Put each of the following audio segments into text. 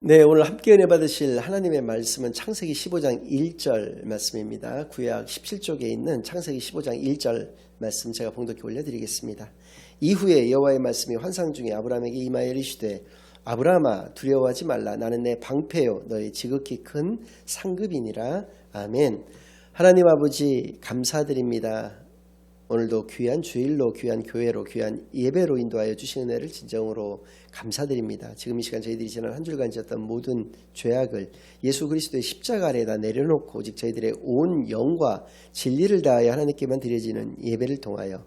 네, 오늘 함께 은혜 받으실 하나님의 말씀은 창세기 15장 1절 말씀입니다. 구약 17쪽에 있는 창세기 15장 1절 말씀 제가 봉독해 올려드리겠습니다. 이후에 여호와의 말씀이 환상 중에 아브라함에게 임하여 이르시되 아브라함아 두려워하지 말라. 나는 내 방패요 너의 지극히 큰 상급이니라. 아멘. 하나님 아버지 감사드립니다. 오늘도 귀한 주일로 귀한 교회로 귀한 예배로 인도하여 주신 은혜를 진정으로 감사드립니다. 지금 이 시간 저희들이 지난 한 주간 지었던 모든 죄악을 예수 그리스도의 십자가 아래에다 내려놓고 오직 저희들의 온 영과 진리를 다하여 하나님께만 드려지는 예배를 통하여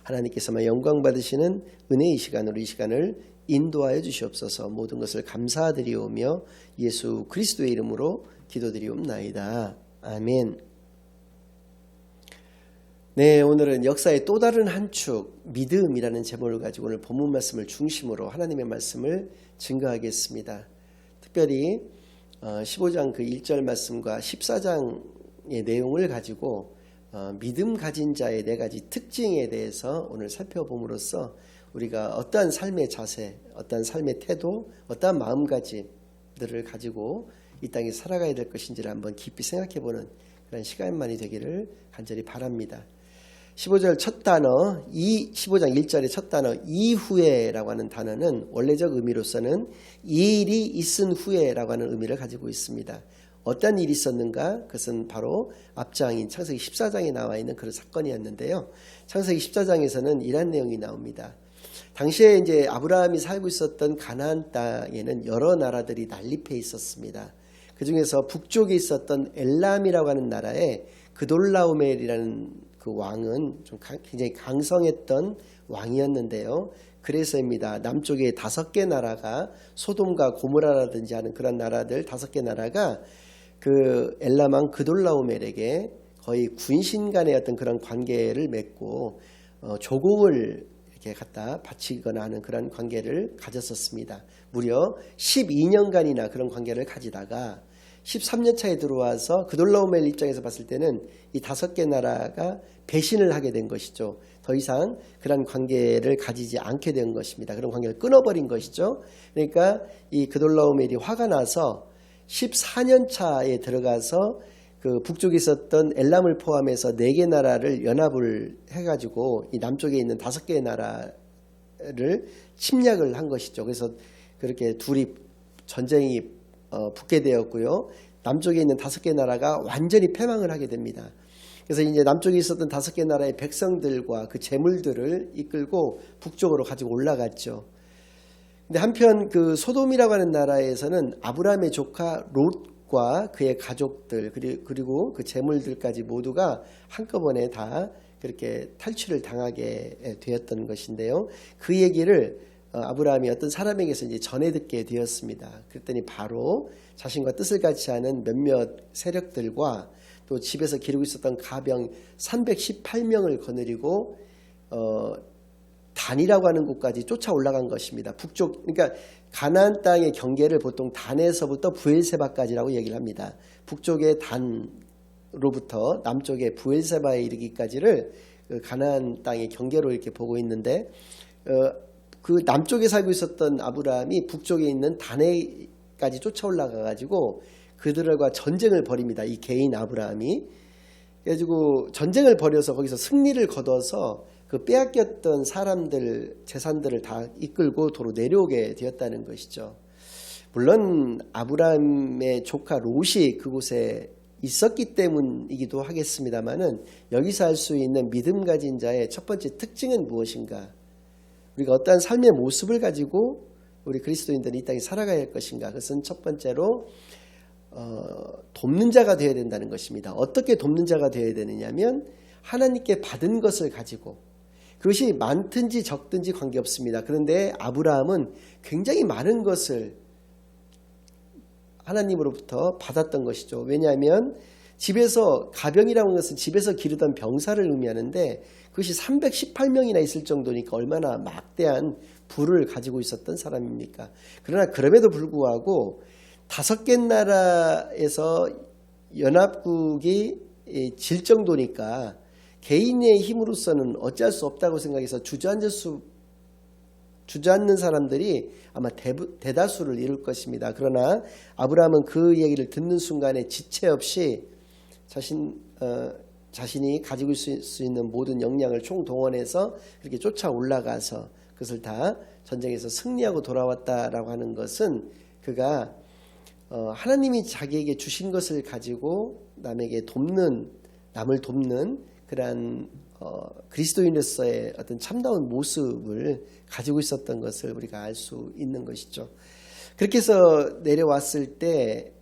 하나님께서만 영광 받으시는 은혜의 시간으로 이 시간을 인도하여 주시옵소서. 모든 것을 감사드리오며 예수 그리스도의 이름으로 기도드리옵나이다. 아멘. 네, 오늘은 역사의 또 다른 한 축 믿음이라는 제목을 가지고 오늘 본문 말씀을 중심으로 하나님의 말씀을 증거하겠습니다. 특별히 15장 그 1절 말씀과 14장의 내용을 가지고 믿음 가진 자의 네 가지 특징에 대해서 오늘 살펴봄으로써 우리가 어떠한 삶의 자세, 어떠한 삶의 태도, 어떠한 마음가짐들을 가지고 이 땅에 살아가야 될 것인지를 한번 깊이 생각해보는 그런 시간만이 되기를 간절히 바랍니다. 15절 첫 단어, 15장 1절의 첫 단어 이후에라고 하는 단어는 원래적 의미로서는 이 일이 있은 후에라고 하는 의미를 가지고 있습니다. 어떤 일이 있었는가? 그것은 바로 앞장인 창세기 14장에 나와 있는 그런 사건이었는데요. 창세기 14장에서는 이런 내용이 나옵니다. 당시에 이제 아브라함이 살고 있었던 가나안 땅에는 여러 나라들이 난립해 있었습니다. 그 중에서 북쪽에 있었던 엘람이라고 하는 나라에 그돌라오멜이라는 그 왕은 좀 굉장히 강성했던 왕이었는데요. 그래서입니다. 남쪽에 5개 나라가 소돔과 고모라라든지 하는 그런 나라들 5개 나라가 그 엘람왕 그돌라오멜에게 거의 군신 간의 어떤 그런 관계를 맺고 조공을 이렇게 갖다 바치거나 하는 그런 관계를 가졌었습니다. 무려 12년간이나 그런 관계를 가지다가 13년 차에 들어와서 그돌라오멜 입장에서 봤을 때는 이 5개 나라가 배신을 하게 된 것이죠. 더 이상 그런 관계를 가지지 않게 된 것입니다. 그런 관계를 끊어버린 것이죠. 그러니까 이 그돌라오멜이 화가 나서 14년 차에 들어가서 그 북쪽에 있었던 엘람을 포함해서 4개 나라를 연합을 해가지고 이 남쪽에 있는 5개의 나라를 침략을 한 것이죠. 그래서 그렇게 둘이 전쟁이 붙게 되었고요. 남쪽에 있는 5개 나라가 완전히 패망을 하게 됩니다. 그래서 이제 남쪽에 있었던 5개 나라의 백성들과 그 재물들을 이끌고 북쪽으로 가지고 올라갔죠. 근데 한편 그 소돔이라고 하는 나라에서는 아브라함의 조카 롯과 그의 가족들 그리고 그 재물들까지 모두가 한꺼번에 다 그렇게 탈취를 당하게 되었던 것인데요. 그 얘기를 아브라함이 어떤 사람에게서 이제 전해 듣게 되었습니다. 그랬더니 바로 자신과 뜻을 같이 하는 몇몇 세력들과 또 집에서 기르고 있었던 가병 318명을 거느리고 단이라고 하는 곳까지 쫓아 올라간 것입니다. 북쪽, 그러니까 가나안 땅의 경계를 보통 단에서부터 부엘세바까지라고 얘기를 합니다. 북쪽의 단로부터 남쪽의 부엘세바에 이르기까지를 가나안 땅의 경계로 이렇게 보고 있는데 그 남쪽에 살고 있었던 아브라함이 북쪽에 있는 단에까지 쫓아 올라가 가지고 그들과 전쟁을 벌입니다. 이 개인 아브라함이. 그래가지고 전쟁을 벌여서 거기서 승리를 거둬서 그 빼앗겼던 사람들, 재산들을 다 이끌고 도로 내려오게 되었다는 것이죠. 물론 아브라함의 조카 롯이 그곳에 있었기 때문이기도 하겠습니다만은 여기서 할 수 있는 믿음 가진 자의 첫 번째 특징은 무엇인가? 우리가 어떠한 삶의 모습을 가지고 우리 그리스도인들이 이 땅에 살아가야 할 것인가? 그것은 첫 번째로 돕는 자가 되어야 된다는 것입니다. 어떻게 돕는 자가 되어야 되느냐면 하나님께 받은 것을 가지고 그것이 많든지 적든지 관계없습니다. 그런데 아브라함은 굉장히 많은 것을 하나님으로부터 받았던 것이죠. 왜냐하면 집에서 가병이라는 것은 집에서 기르던 병사를 의미하는데 그것이 318명이나 있을 정도니까 얼마나 막대한 부를 가지고 있었던 사람입니까? 그러나 그럼에도 불구하고 5개 나라에서 연합국이 질 정도니까 개인의 힘으로서는 어찌할 수 없다고 생각해서 주저앉을 수 주저앉는 사람들이 아마 대다수를 이룰 것입니다. 그러나 아브라함은 그 얘기를 듣는 순간에 지체 없이 자신이 가지고 있을 수 있는 모든 역량을 총동원해서 그렇게 쫓아 올라가서 그것을 다 전쟁에서 승리하고 돌아왔다라고 하는 것은 그가 하나님이 자기에게 주신 것을 가지고 남을 돕는 그러한 그리스도인으로서의 어떤 참다운 모습을 가지고 있었던 것을 우리가 알 수 있는 것이죠. 그렇게 해서 내려왔을 때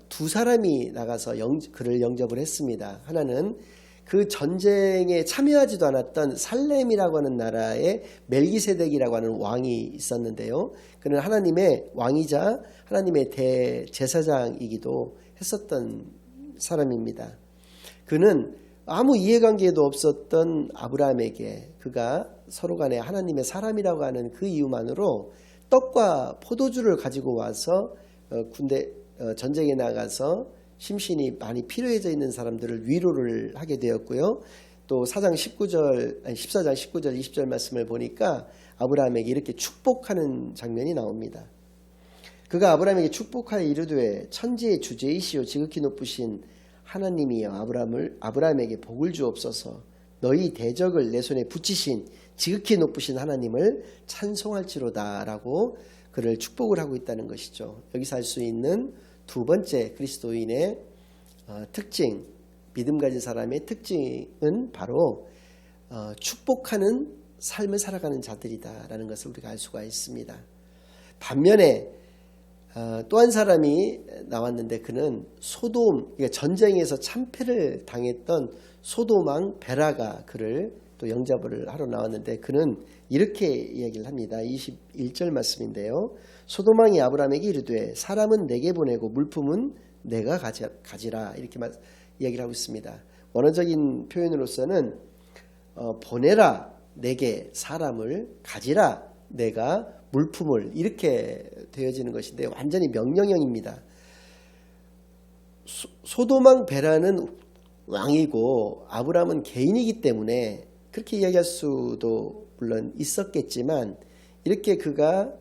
두 사람이 나가서 그를 영접을 했습니다. 하나는 그 전쟁에 참여하지도 않았던 살렘이라고 하는 나라의 멜기세덱이라고 하는 왕이 있었는데요. 그는 하나님의 왕이자 하나님의 대제사장이기도 했었던 사람입니다. 그는 아무 이해관계도 없었던 아브라함에게 그가 서로 간에 하나님의 사람이라고 하는 그 이유만으로 떡과 포도주를 가지고 와서 전쟁에 나가서 심신이 많이 필요해져 있는 사람들을 위로를 하게 되었고요. 또 14장 19절 20절 말씀을 보니까 아브라함에게 이렇게 축복하는 장면이 나옵니다. 그가 아브라함에게 축복하여 이르되 천지의 주제이시오 지극히 높으신 하나님이여 아브라함에게 복을 주옵소서. 너희 대적을 내 손에 붙이신 지극히 높으신 하나님을 찬송할지로다 라고 그를 축복을 하고 있다는 것이죠. 여기서 알 수 있는 두 번째 그리스도인의 특징, 믿음 가진 사람의 특징은 바로 축복하는 삶을 살아가는 자들이다라는 것을 우리가 알 수가 있습니다. 반면에 또 한 사람이 나왔는데 그는 소돔, 그러니까 전쟁에서 참패를 당했던 소돔 왕 베라가 그를 또 영접을 하러 나왔는데 그는 이렇게 이야기를 합니다. 21절 말씀인데요. 소돔 왕이 아브라함에게 이르되 사람은 내게 보내고 물품은 내가 가지라 이렇게 이야기를 하고 있습니다. 원어적인 표현으로서는 보내라 내게 사람을 가지라 내가 물품을 이렇게 되어지는 것인데 완전히 명령형입니다. 소돔 왕 베라는 왕이고 아브라함은 개인이기 때문에 그렇게 이야기할 수도 물론 있었겠지만 이렇게 그가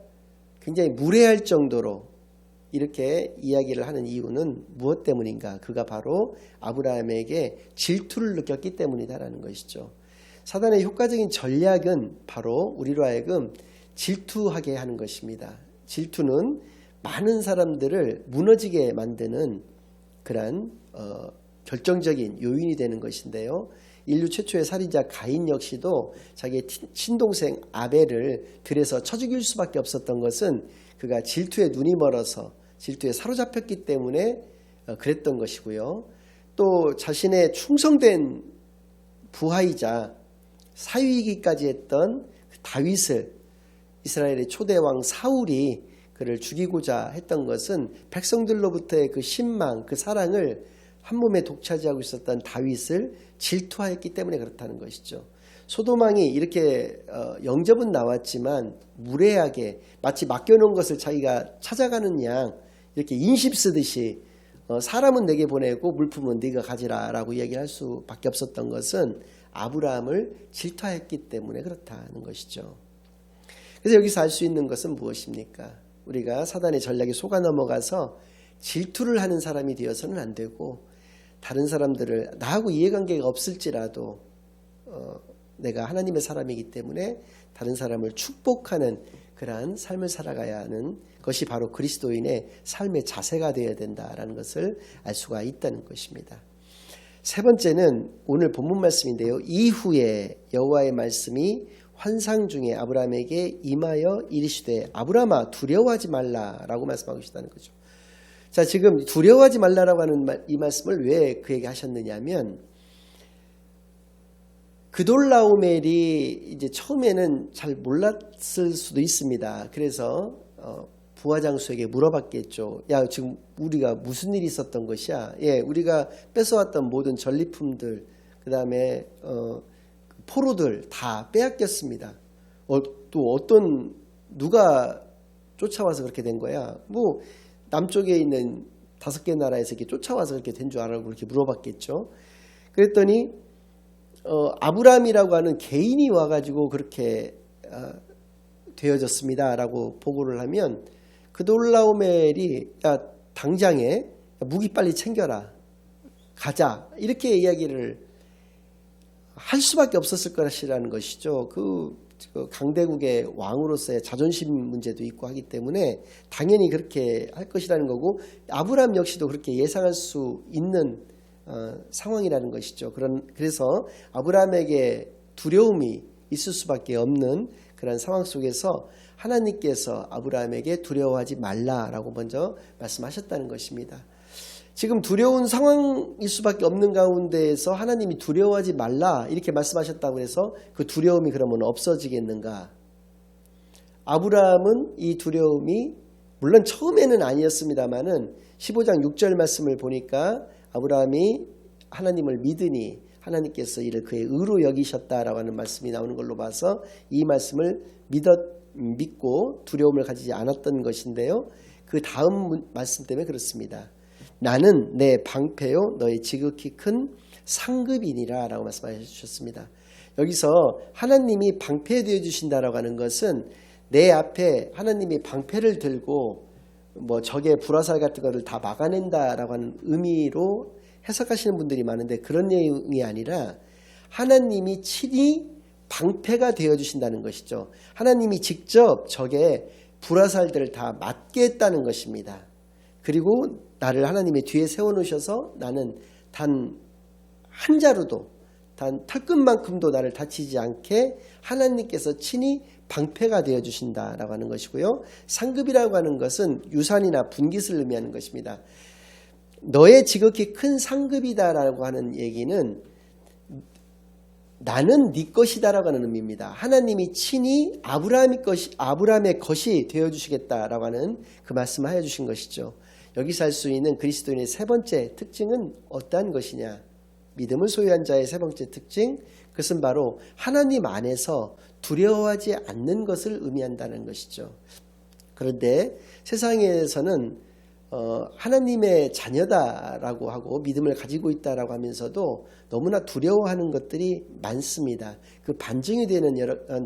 굉장히 무례할 정도로 이렇게 이야기를 하는 이유는 무엇 때문인가? 그가 바로 아브라함에게 질투를 느꼈기 때문이다라는 것이죠. 사단의 효과적인 전략은 바로 우리로 하여금 질투하게 하는 것입니다. 질투는 많은 사람들을 무너지게 만드는 그러한 결정적인 요인이 되는 것인데요. 인류 최초의 살인자 가인 역시도 자기의 친동생 아벨을 들여서 쳐 죽일 수밖에 없었던 것은 그가 질투에 눈이 멀어서 질투에 사로잡혔기 때문에 그랬던 것이고요. 또 자신의 충성된 부하이자 사위이기까지 했던 다윗을 이스라엘의 초대왕 사울이 그를 죽이고자 했던 것은 백성들로부터의 그 신망, 그 사랑을 한 몸에 독차지하고 있었던 다윗을 질투하였기 때문에 그렇다는 것이죠. 소돔왕이 이렇게 영접은 나왔지만 무례하게 마치 맡겨놓은 것을 자기가 찾아가는 양 이렇게 인심 쓰듯이 사람은 내게 보내고 물품은 네가 가지라 라고 이야기할 수밖에 없었던 것은 아브라함을 질투하였기 때문에 그렇다는 것이죠. 그래서 여기서 알 수 있는 것은 무엇입니까? 우리가 사단의 전략에 속아 넘어가서 질투를 하는 사람이 되어서는 안 되고 다른 사람들을 나하고 이해관계가 없을지라도 내가 하나님의 사람이기 때문에 다른 사람을 축복하는 그러한 삶을 살아가야 하는 것이 바로 그리스도인의 삶의 자세가 되어야 된다라는 것을 알 수가 있다는 것입니다. 세 번째는 오늘 본문 말씀인데요. 이후에 여호와의 말씀이 환상 중에 아브라함에게 임하여 이르시되 아브라함아 두려워하지 말라라고 말씀하고 계시다는 거죠. 자, 지금 두려워하지 말라라고 하는 이 말씀을 왜 그에게 하셨느냐면 그돌라오멜이 이제 처음에는 잘 몰랐을 수도 있습니다. 그래서 부하장수에게 물어봤겠죠. 야, 지금 우리가 무슨 일이 있었던 것이야? 예, 우리가 뺏어왔던 모든 전리품들, 그 다음에 포로들 다 빼앗겼습니다. 또 누가 쫓아와서 그렇게 된 거야? 뭐 남쪽에 있는 5개 나라에서 이렇게 쫓아와서 그렇게 된 줄 알고 그렇게 물어봤겠죠. 그랬더니 아브라함이라고 하는 개인이 와가지고 그렇게 되어졌습니다 라고 보고를 하면 그돌라오멜이 야 당장에 무기 빨리 챙겨라 가자 이렇게 이야기를 할 수밖에 없었을 것이라는 것이죠. 그 강대국의 왕으로서의 자존심 문제도 있고 하기 때문에 당연히 그렇게 할 것이라는 거고 아브라함 역시도 그렇게 예상할 수 있는 상황이라는 것이죠. 그래서 아브라함에게 두려움이 있을 수밖에 없는 그런 상황 속에서 하나님께서 아브라함에게 두려워하지 말라라고 먼저 말씀하셨다는 것입니다. 지금 두려운 상황일 수밖에 없는 가운데에서 하나님이 두려워하지 말라 이렇게 말씀하셨다고 해서 그 두려움이 그러면 없어지겠는가? 아브라함은 이 두려움이 물론 처음에는 아니었습니다만은 15장 6절 말씀을 보니까 아브라함이 하나님을 믿으니 하나님께서 이를 그의 의로 여기셨다라고 하는 말씀이 나오는 걸로 봐서 이 말씀을 믿고 두려움을 가지지 않았던 것인데요. 그 다음 말씀 때문에 그렇습니다. 나는 내 방패요 너의 지극히 큰 상급이니라 라고 말씀해 주셨습니다. 여기서 하나님이 방패 되어 주신다라고 하는 것은 내 앞에 하나님이 방패를 들고 뭐 적의 불화살 같은 것을 다 막아낸다라고 하는 의미로 해석하시는 분들이 많은데 그런 내용이 아니라 하나님이 친히 방패가 되어 주신다는 것이죠. 하나님이 직접 적의 불화살들을 다 막게 했다는 것입니다. 그리고 나를 하나님의 뒤에 세워놓으셔서 나는 단 한 자루도 단 털끝만큼도 나를 다치지 않게 하나님께서 친히 방패가 되어주신다라고 하는 것이고요. 상급이라고 하는 것은 유산이나 분깃을 의미하는 것입니다. 너의 지극히 큰 상급이다라고 하는 얘기는 나는 네 것이다라고 하는 의미입니다. 하나님이 친히 아브라함의 것이 되어주시겠다라고 하는 그 말씀을 해주신 것이죠. 여기서 할 수 있는 그리스도인의 세 번째 특징은 어떠한 것이냐? 믿음을 소유한 자의 세 번째 특징, 그것은 바로 하나님 안에서 두려워하지 않는 것을 의미한다는 것이죠. 그런데 세상에서는 하나님의 자녀다라고 하고 믿음을 가지고 있다라고 하면서도 너무나 두려워하는 것들이 많습니다. 그 반증이 되는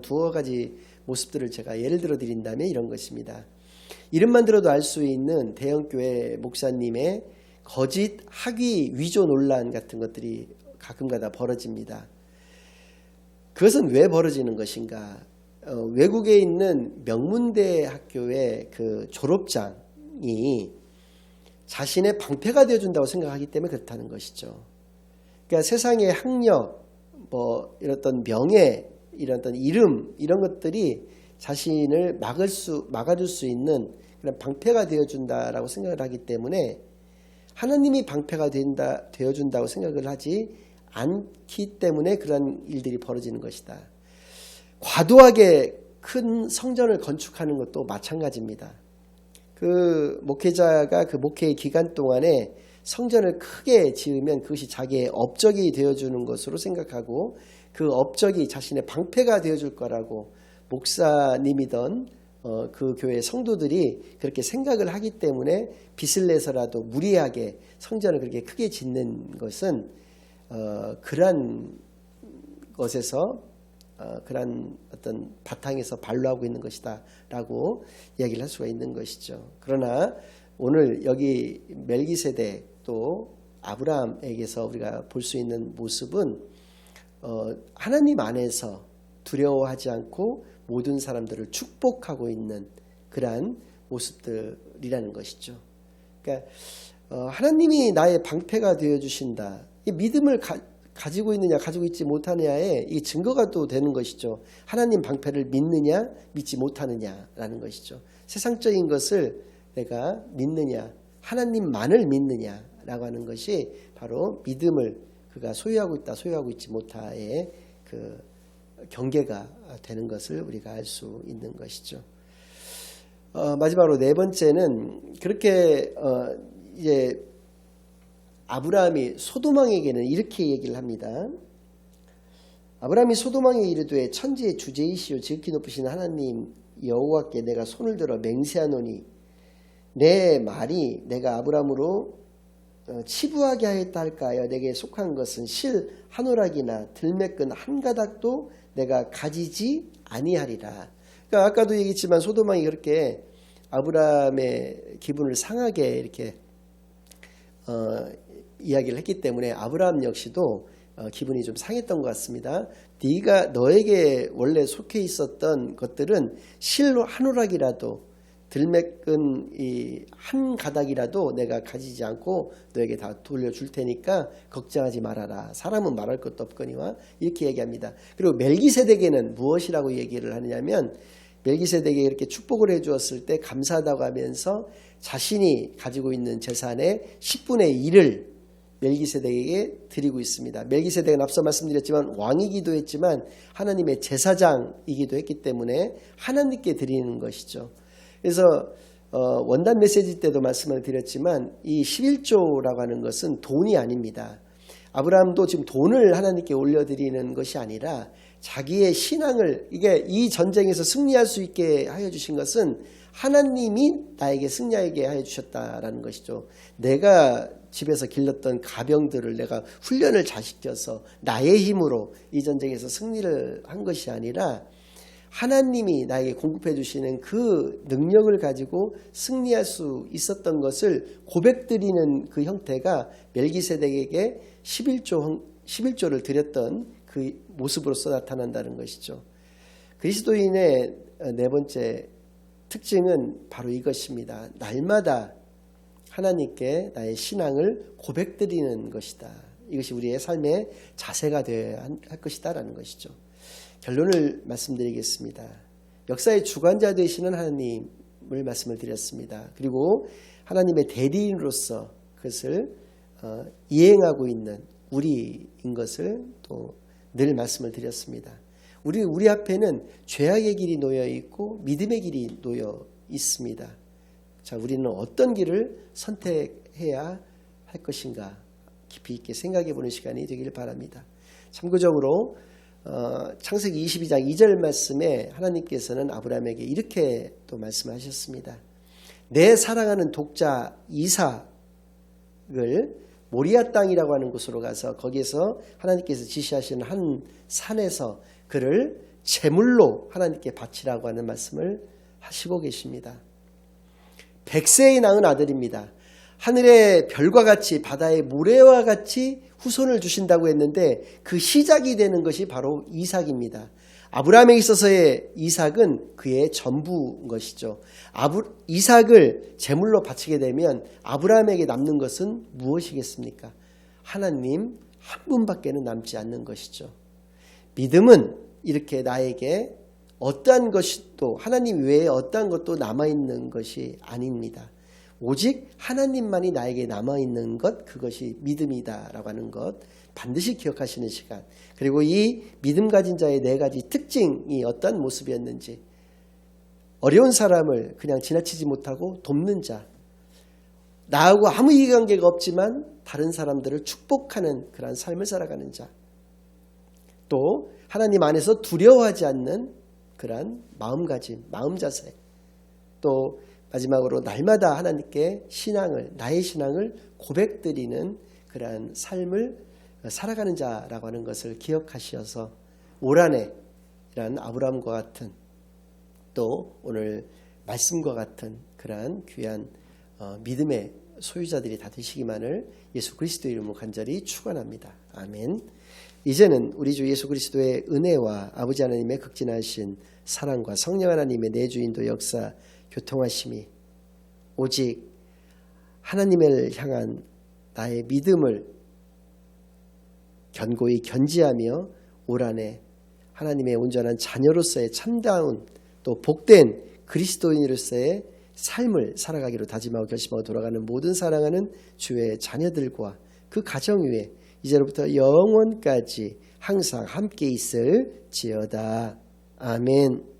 두어 가지 모습들을 제가 예를 들어 드린다면 이런 것입니다. 이름만 들어도 알 수 있는 대형교회 목사님의 거짓 학위 위조 논란 같은 것들이 가끔가다 벌어집니다. 그것은 왜 벌어지는 것인가? 외국에 있는 명문대 학교의 그 졸업장이 자신의 방패가 되어준다고 생각하기 때문에 그렇다는 것이죠. 그러니까 세상의 학력, 이런 명예, 이런 이름, 이런 것들이 자신을 막아줄 수 있는 그런 방패가 되어준다라고 생각을 하기 때문에 하나님이 방패가 되어준다고 생각을 하지 않기 때문에 그런 일들이 벌어지는 것이다. 과도하게 큰 성전을 건축하는 것도 마찬가지입니다. 그 목회자가 그 목회의 기간 동안에 성전을 크게 지으면 그것이 자기의 업적이 되어주는 것으로 생각하고 그 업적이 자신의 방패가 되어줄 거라고 목사님이던 그 교회 성도들이 그렇게 생각을 하기 때문에 빚을 내서라도 무리하게 성전을 그렇게 크게 짓는 것은 그러한 것에서 그러한 어떤 바탕에서 반로하고 있는 것이다 라고 이야기를 할 수가 있는 것이죠. 그러나 오늘 여기 멜기세덱 또 아브라함에게서 우리가 볼 수 있는 모습은 하나님 안에서 두려워하지 않고 모든 사람들을 축복하고 있는 그러한 모습들이라는 것이죠. 그러니까 하나님이 나의 방패가 되어주신다. 이 믿음을 가지고 있느냐 가지고 있지 못하느냐에 이 증거가 또 되는 것이죠. 하나님 방패를 믿느냐 믿지 못하느냐라는 것이죠. 세상적인 것을 내가 믿느냐 하나님만을 믿느냐라고 하는 것이 바로 믿음을 그가 소유하고 있다 소유하고 있지 못하의 그 경계가 되는 것을 우리가 알 수 있는 것이죠. 마지막으로 네 번째는 그렇게 이제 아브라함이 소돔왕에게는 이렇게 얘기를 합니다. 아브라함이 소돔왕에 이르되 천지의 주제이시오 지극히 높으신 하나님 여호와께 내가 손을 들어 맹세하노니 내 말이 내가 아브라함으로 치부하게 하였다 할까하여 내게 속한 것은 실 한 오락이나 들매끈 한 가닥도 내가 가지지 아니하리라. 그러니까 그러니까 아까도 얘기했지만 소돔왕이 그렇게 아브라함의 기분을 상하게 이렇게 이야기를 했기 때문에 아브라함 역시도 기분이 좀 상했던 것 같습니다. 네가 너에게 원래 속해 있었던 것들은 실로 한 오락이라도 들매끈 이 한 가닥이라도 내가 가지지 않고 너에게 다 돌려줄 테니까 걱정하지 말아라. 사람은 말할 것도 없거니와 이렇게 얘기합니다. 그리고 멜기세덱에는 무엇이라고 얘기를 하느냐면 멜기세덱에게 이렇게 축복을 해주었을 때 감사하다고 하면서 자신이 가지고 있는 재산의 10분의 1을 멜기세덱에게 드리고 있습니다. 멜기세덱은 앞서 말씀드렸지만 왕이기도 했지만 하나님의 제사장이기도 했기 때문에 하나님께 드리는 것이죠. 그래서 원단 메시지 때도 말씀을 드렸지만 이 11조라고 하는 것은 돈이 아닙니다. 아브라함도 지금 돈을 하나님께 올려드리는 것이 아니라 자기의 신앙을 이게 이 전쟁에서 승리할 수 있게 하여 주신 것은 하나님이 나에게 승리하게 하여 주셨다라는 것이죠. 내가 집에서 길렀던 가병들을 내가 훈련을 잘 시켜서 나의 힘으로 이 전쟁에서 승리를 한 것이 아니라 하나님이 나에게 공급해 주시는 그 능력을 가지고 승리할 수 있었던 것을 고백드리는 그 형태가 멜기세덱에게 11조를 드렸던 그 모습으로서 나타난다는 것이죠. 그리스도인의 네 번째 특징은 바로 이것입니다. 날마다 하나님께 나의 신앙을 고백드리는 것이다. 이것이 우리의 삶의 자세가 되어야 할 것이다라는 것이죠. 결론을 말씀드리겠습니다. 역사의 주관자 되시는 하나님을 말씀을 드렸습니다. 그리고 하나님의 대리인으로서 그것을 이행하고 있는 우리인 것을 또 늘 말씀을 드렸습니다. 우리 앞에는 죄악의 길이 놓여 있고 믿음의 길이 놓여 있습니다. 자, 우리는 어떤 길을 선택해야 할 것인가 깊이 있게 생각해 보는 시간이 되길 바랍니다. 참고적으로 창세기 22장 2절 말씀에 하나님께서는 아브라함에게 이렇게 또 말씀하셨습니다. 내 사랑하는 독자 이삭을 모리아 땅이라고 하는 곳으로 가서 거기에서 하나님께서 지시하시는 한 산에서 그를 제물로 하나님께 바치라고 하는 말씀을 하시고 계십니다. 100세에 낳은 아들입니다. 하늘의 별과 같이 바다의 모래와 같이 후손을 주신다고 했는데 그 시작이 되는 것이 바로 이삭입니다. 아브라함에 있어서의 이삭은 그의 전부인 것이죠. 이삭을 제물로 바치게 되면 아브라함에게 남는 것은 무엇이겠습니까? 하나님 한 분밖에는 남지 않는 것이죠. 믿음은 이렇게 나에게 어떠한 것이 또 하나님 외에 어떠한 것도 남아있는 것이 아닙니다. 오직 하나님만이 나에게 남아있는 것, 그것이 믿음이다라고 하는 것 반드시 기억하시는 시간. 그리고 이 믿음 가진 자의 네 가지 특징이 어떤 모습이었는지, 어려운 사람을 그냥 지나치지 못하고 돕는 자, 나하고 아무 이해관계가 없지만 다른 사람들을 축복하는 그러한 삶을 살아가는 자, 또 하나님 안에서 두려워하지 않는 그러한 마음가짐, 마음 자세, 또 마지막으로 날마다 하나님께 나의 신앙을 고백드리는 그러한 삶을 살아가는 자라고 하는 것을 기억하셔서 올 한해 이런 아브라함과 같은 또 오늘 말씀과 같은 그러한 귀한 믿음의 소유자들이 다 되시기만을 예수 그리스도의 이름으로 간절히 축원합니다. 아멘. 이제는 우리 주 예수 그리스도의 은혜와 아버지 하나님의 극진하신 사랑과 성령 하나님의 내주인도 역사 교통하심이 오직 하나님을 향한 나의 믿음을 견고히 견지하며 올 한해 하나님의 온전한 자녀로서의 참다운 또 복된 그리스도인으로서의 삶을 살아가기로 다짐하고 결심하고 돌아가는 모든 사랑하는 주의 자녀들과 그 가정 위에 이제로부터 영원까지 항상 함께 있을지어다. 아멘.